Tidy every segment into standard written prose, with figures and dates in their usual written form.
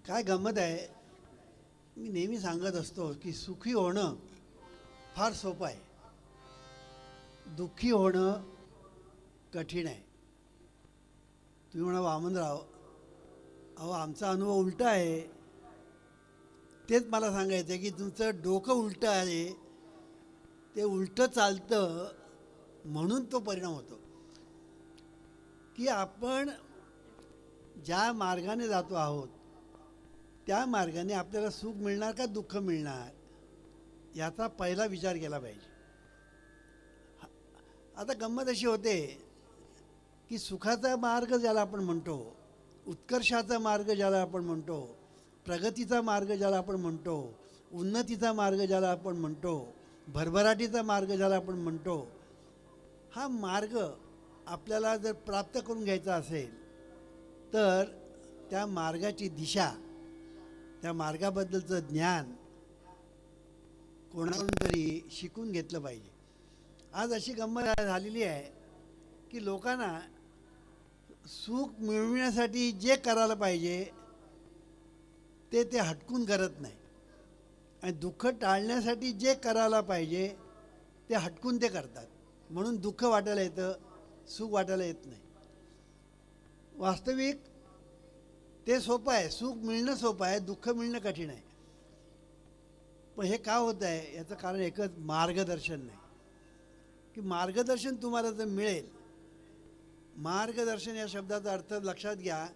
काय गंमत आहे, मी नेहमी सांगत असतो की सुखी होणं फार सोपं आहे, दुःखी होणं कठीण आहे. तुम्ही म्हणा वामनराव, अहो आमचा अनुभव उलटा आहे. तेच मला सांगायचं आहे की तुमचं डोकं उलटं आहे, ते उलटं चालतं म्हणून तो परिणाम होतो. की आपण ज्या मार्गाने जातो आहोत त्या मार्गाने आपल्याला सुख मिळणार का दुःख मिळणार याचा पहिला विचार केला पाहिजे. आता गंमत अशी होते की सुखाचा मार्ग ज्याला आपण म्हणतो, उत्कर्षाचा मार्ग ज्याला आपण म्हणतो, प्रगतीचा मार्ग ज्याला आपण म्हणतो, उन्नतीचा मार्ग ज्याला आपण म्हणतो, भरभराटीचा मार्ग ज्याला आपण म्हणतो, हा मार्ग आपल्याला जर प्राप्त करून घ्यायचा असेल तर त्या मार्गाची दिशा, त्या मार्गाबद्दलचं ज्ञान कोणाकडून तरी शिकून घेतलं पाहिजे. आज अशी गंमत झालेली आहे की लोकांना सुख मिळवण्यासाठी जे करायला पाहिजे ते ते हटकून करत नाही, आणि दुःख टाळण्यासाठी जे करायला पाहिजे ते हटकून ते करतात. म्हणून दुःख वाटायला येतं, सुख वाटायला येत नाही. वास्तविक ते सोपं आहे, सुख मिळणं सोपं आहे, दुःख मिळणं कठीण आहे. पण हे का होत आहे याचं कारण एकच, मार्गदर्शन नाही. की मार्गदर्शन तुम्हाला जर मिळेल, मार्गदर्शन या शब्दाचा अर्थ लक्षात घ्या.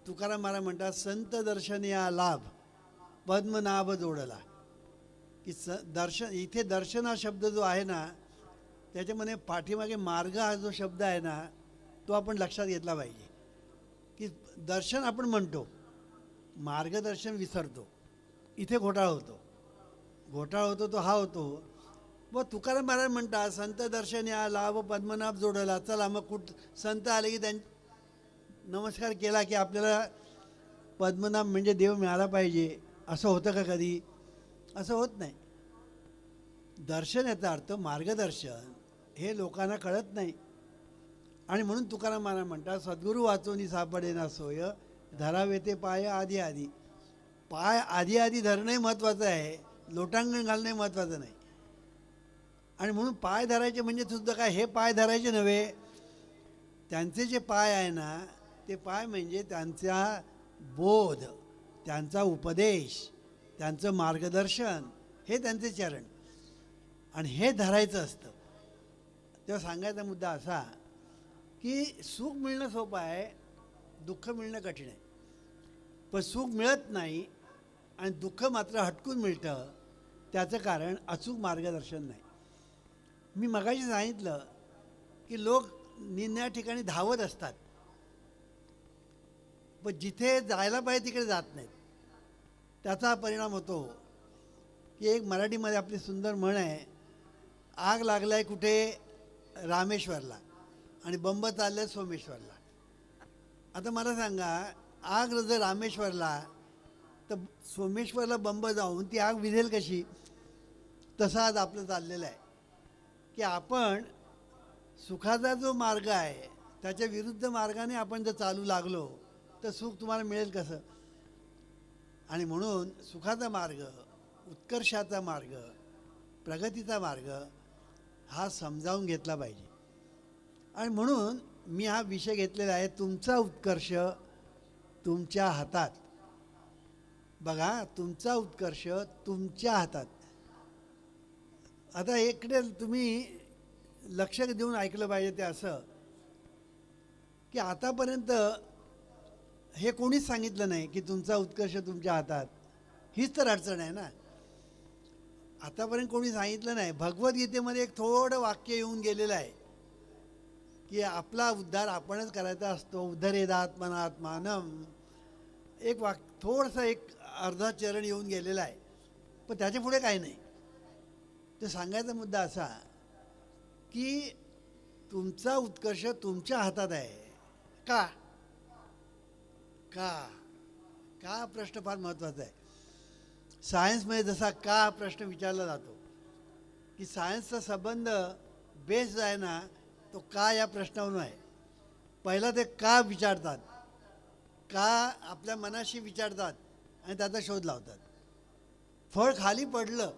तुकाराम महाराज म्हणतात, संत दर्शन या लाभ पद्मनाभ जोडला. की दर्शन, इथे दर्शन हा शब्द जो आहे ना त्याच्यामध्ये पाठीमागे मार्ग हा जो शब्द आहे ना तो आपण लक्षात घेतला पाहिजे. की दर्शन आपण म्हणतो, मार्गदर्शन विसरतो, इथे घोटाळा होतो. घोटाळा होतो तो हा होतो. व तुकाराम महाराज म्हणतात, संत दर्शन या लाभ पद्मनाभ जोडला. चला मग संत आले की नमस्कार केला की आपल्याला पद्मनाभ म्हणजे देव मिळाला पाहिजे असं होतं का कधी? असं होत नाही. दर्शन याचा अर्थ मार्गदर्शन हे लोकांना कळत नाही. आणि म्हणून तुकाराम महाराज म्हणतात, सद्गुरू वाचोनी सापडे ना सोय, धरावे ते पाय आधी आधी. पाय आधी आधी धरणंही महत्त्वाचं आहे, लोटांगण घालणंही महत्त्वाचं नाही. आणि म्हणून पाय धरायचे म्हणजे सुद्धा काय, हे पाय धरायचे नव्हे, त्यांचे जे पाय आहे ना ते पाय म्हणजे त्यांचा बोध, त्यांचा उपदेश, त्यांचं मार्गदर्शन, हे त्यांचे चरण, आणि हे धरायचं असतं. तेव्हा सांगायचा मुद्दा असा की सुख मिळणं सोपं आहे, दुःख मिळणं कठीण आहे. पण सुख मिळत नाही आणि दुःख मात्र हटकून मिळतं. त्याचं कारण अचूक मार्गदर्शन नाही. मी मगाशी सांगितलं की लोक निन्या ठिकाणी धावत असतात, पण जिथे जायला पाहिजे तिकडे जात नाहीत. त्याचा परिणाम होतो की एक मराठीमध्ये आपली सुंदर म्हण आहे, आग लागलाय कुठे, रामेश्वरला, आणि बंब चालले सोमेश्वरला. आता मला सांगा, आग जर रामेश्वरला तर सोमेश्वरला बंब जाऊन ती आग विझेल कशी? तसं आज आपलं चाललेलं आहे की आपण सुखाचा जो मार्ग आहे त्याच्या विरुद्ध मार्गाने आपण जर चालू लागलो तर सुख तुम्हाला मिळेल कसं? आणि म्हणून सुखाचा मार्ग, उत्कर्षाचा मार्ग, प्रगतीचा मार्ग हा समजावून घेतला पाहिजे. आणि म्हणून मी हा विषय घेतलेला आहे, तुमचा उत्कर्ष तुमच्या हातात. बघा, तुमचा उत्कर्ष तुमच्या हातात. आता इकडे तुम्ही लक्ष देऊन ऐकलं पाहिजे. ते असं की आतापर्यंत हे कोणीच सांगितलं नाही की तुमचा उत्कर्ष तुमच्या हातात. हीच तर अडचण आहे ना. आतापर्यंत कोणी सांगितलं नाही. भगवद्गीतेमध्ये एक थोडं वाक्य येऊन गेलेलं आहे की आपला उद्धार आपणच करायचा असतो, उद्धरेदात्मनात्मानम. एक थोडंसं एक अर्धा चरण येऊन गेलेला आहे, पण त्याच्या पुढे काही नाही. ते सांगायचा मुद्दा असा की तुमचा उत्कर्ष तुमच्या हातात आहे. का का का प्रश्न फार महत्त्वाचा आहे. सायन्समध्ये जसा का प्रश्न विचारला जातो की सायन्सचा संबंध बेस जो आहे ना तो का या प्रश्नावरून आहे. पहिला ते का विचारतात, का आपल्या मनाशी विचारतात आणि त्याचा शोध लावतात. फळ खाली पडलं,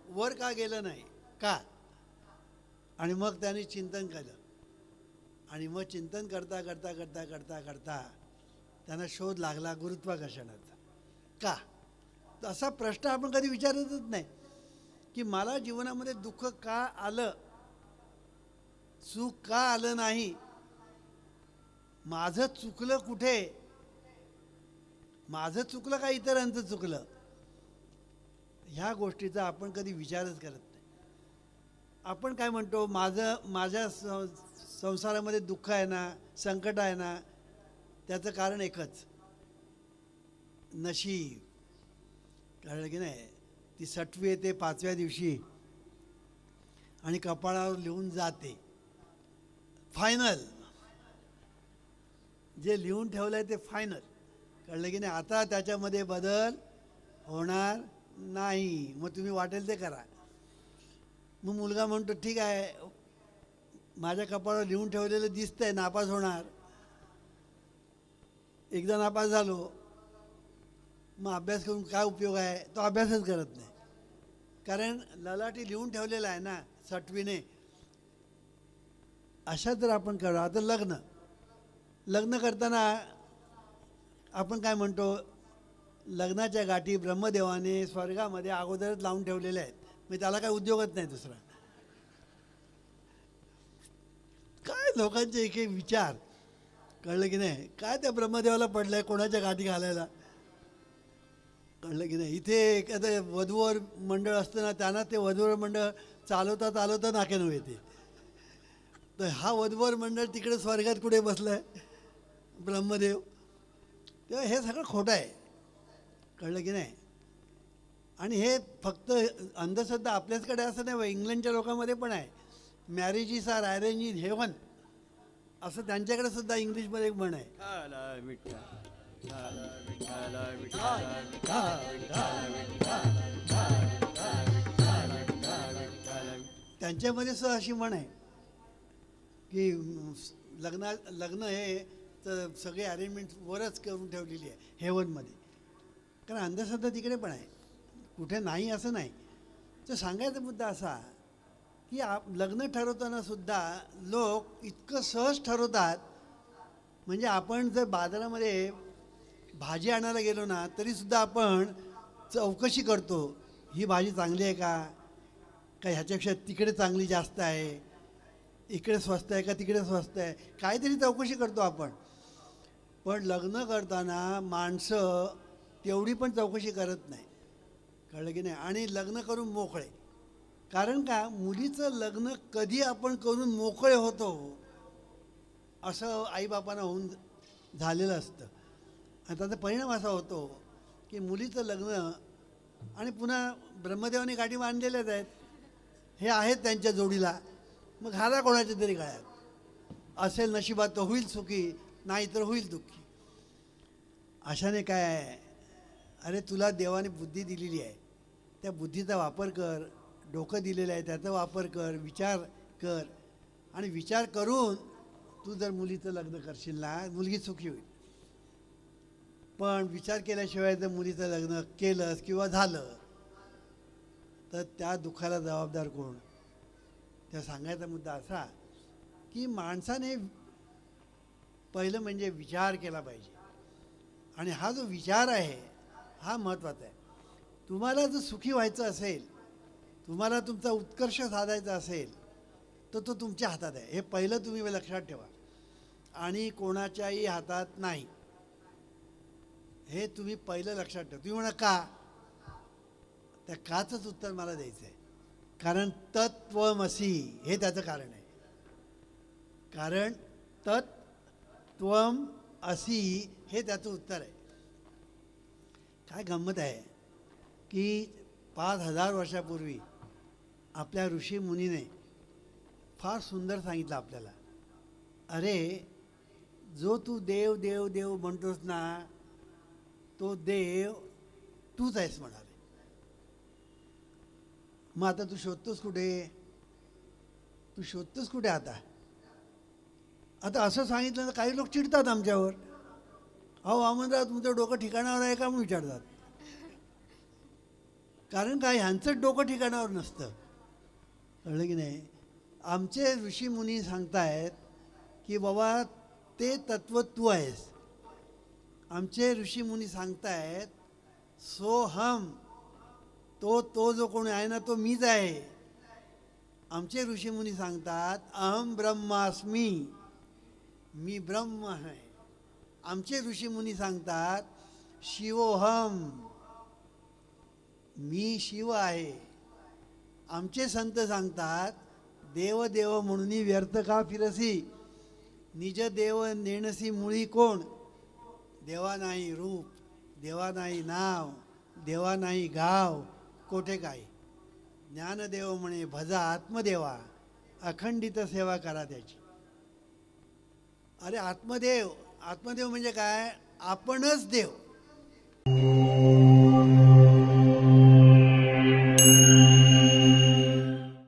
वर का गेलं नाही, का? आणि मग त्याने चिंतन केलं, आणि मग चिंतन करता करता करता करता करता त्यांना शोध लागला गुरुत्वाकर्षणाचा. का? असा प्रश्न आपण कधी विचारतच नाही की मला जीवनामध्ये दुःख का आलं, सुख का आलं नाही, माझं चुकलं कुठे, माझं चुकलं का इतरांचं चुकलं, ह्या गोष्टीचा आपण कधी विचारच करत नाही. आपण काय म्हणतो, माझ्या संसारामध्ये दुःख आहे ना, संकट आहे ना, त्याचं कारण एकच, नशीब. कळलं की नाही? ती सटवी येते 5व्या दिवशी आणि कपाळावर लिहून जाते, फायनल. जे लिहून ठेवलं आहे ते फायनल. कळलं की नाही? आता त्याच्यामध्ये बदल होणार नाही. मग तुम्ही वाटेल ते करा. मग मुलगा म्हणतो ठीक आहे, माझ्या कपाळावर लिहून ठेवलेलं दिसतंय, नापास होणार. एकदा नापास झालो, मग अभ्यास करून काय उपयोग आहे? तो अभ्यासच करत नाही, कारण ललाटी लिहून ठेवलेला आहे ना सटवीने. अशा जर आपण करू. आता लग्न करताना आपण काय म्हणतो, लग्नाच्या गाठी ब्रह्मदेवाने स्वर्गामध्ये अगोदरच लावून ठेवलेल्या आहेत, म्हणजे त्याला काय उद्योगच नाही दुसरा. काय लोकांचे एक एक विचार. कळलं की नाही? काय त्या ब्रह्मदेवाला पडलंय कोणाच्या गाठी घालायला. कळलं की नाही? इथे एखादं वधूवर मंडळ असतं ना, त्यांना ते वधूवर मंडळ चालवता चालवता नाक्यानं येते. तर हा वधूवर मंडळ तिकडे स्वर्गात कुठे बसलाय, ब्रह्मदेव. तेव्हा हे सगळं खोटं आहे. कळलं की नाही? आणि हे फक्त अंधश्रद्धा आपल्याचकडे असं नाही, इंग्लंडच्या लोकांमध्ये पण आहे. Marriages are arrange in heaven, असं त्यांच्याकडे सुद्धा इंग्लिशमध्ये एक म्हण आहे. त्यांच्यामध्ये सुद्धा अशी म्हण आहे की लग्न हे तर सगळे अरेंजमेंट वरच करून ठेवलेली आहे हेवनमध्ये. कारण अंधश्रद्धा तिकडे पण आहे, कुठे नाही असं नाही. तर सांगायचा मुद्दा असा की लग्न ठरवताना सुद्धा लोक इतकं सहज ठरवतात, म्हणजे आपण जर बाजारामध्ये भाजी आणायला गेलो ना, तरीसुद्धा आपण चौकशी करतो, ही भाजी चांगली आहे का ह्याच्यापेक्षा तिकडे चांगली जास्त आहे, इकडे स्वस्त आहे का तिकडे स्वस्त आहे, काहीतरी चौकशी करतो आपण. पण लग्न करताना माणसं तेवढी पण चौकशी करत नाही. कळलं की नाही? आणि लग्न करून मोकळे. कारण का, मुलीचं लग्न कधी आपण करून मोकळे होतो असं आईबापांना होऊन झालेलं असतं. आणि त्याचा परिणाम असा होतो की मुलीचं लग्न, आणि पुन्हा ब्रह्मदेवाने गाठी बांधलेल्याच आहेत, हे आहेत त्यांच्या जोडीला, मग घाला कोणाच्या तरी गळ्यात. असेल नशिबात तर होईल सुखी, नाही तर होईल दुःखी. अशाने काय आहे, अरे तुला देवाने बुद्धी दिलेली आहे, त्या बुद्धीचा वापर कर. डोकं दिलेलं आहे त्याचा वापर कर, विचार कर. आणि विचार करून तू जर मुलीचं लग्न करशील ना, मुलगी सुखी होईल. पण विचार केल्याशिवाय जर मुलीचं लग्न केलंस किंवा झालं तर त्या दुःखाला जबाबदार कोण? त्या सांगायचा मुद्दा असा की माणसाने पहिलं म्हणजे विचार केला पाहिजे. आणि हा जो विचार आहे हा महत्त्वाचा आहे. तुम्हाला जर सुखी व्हायचं असेल, तुम्हाला तुमचा उत्कर्ष साधायचा असेल, तर तो तुमच्या हातात आहे. हे पहिलं तुम्ही लक्षात ठेवा. आणि कोणाच्याही हातात नाही, हे तुम्ही पहिलं लक्षात ठेवा. तुम्ही म्हणा का, त्या काचंच उत्तर मला द्यायचं आहे. कारण तत्त्वमसी हे त्याचं कारण आहे. कारण तत्त्वम असी हे त्याचं उत्तर आहे. काय गंमत आहे की 5000 वर्षापूर्वी आपल्या ऋषी मुनीने फार सुंदर सांगितलं आपल्याला. अरे जो तू देव देव देव म्हणतोस ना, तो देव तूच आहेस म्हणाले. मग आता तू शोधतोस कुठे? तू शोधतोस कुठे आता? आता असं सांगितलं तर काही लोक चिडतात आमच्यावर. अहो वामनराव तुमचं डोकं ठिकाणावर आहे का म्हणून विचारतात. कारण काय, ह्यांचं डोकं ठिकाणावर नसतं. कळलं की नाही? आमचे ऋषीमुनी सांगतायत की बाबा ते तत्व तू आहेस. आमचे ऋषीमुनी सांगतायत सोहम, तो जो कोणी आहे ना तो मीच आहे. आमचे ऋषीमुनी सांगतात अहम ब्रह्मास्मी, मी ब्रह्म आहे. आमचे ऋषीमुनी सांगतात शिवोहम, मी शिव आहे. आमचे संत सांगतात देव देव म्हणून व्यर्थ का फिरसी, निज देव नेणसी मुळी कोण. देवा नाही रूप, देवा नाही नाव, देवा नाही गाव, कोठे काय. ज्ञानदेव म्हणे भजा आत्मदेवा, अखंडित सेवा करा त्याची. अरे आत्मदेव, आत्मदेव म्हणजे काय, आपणच देव.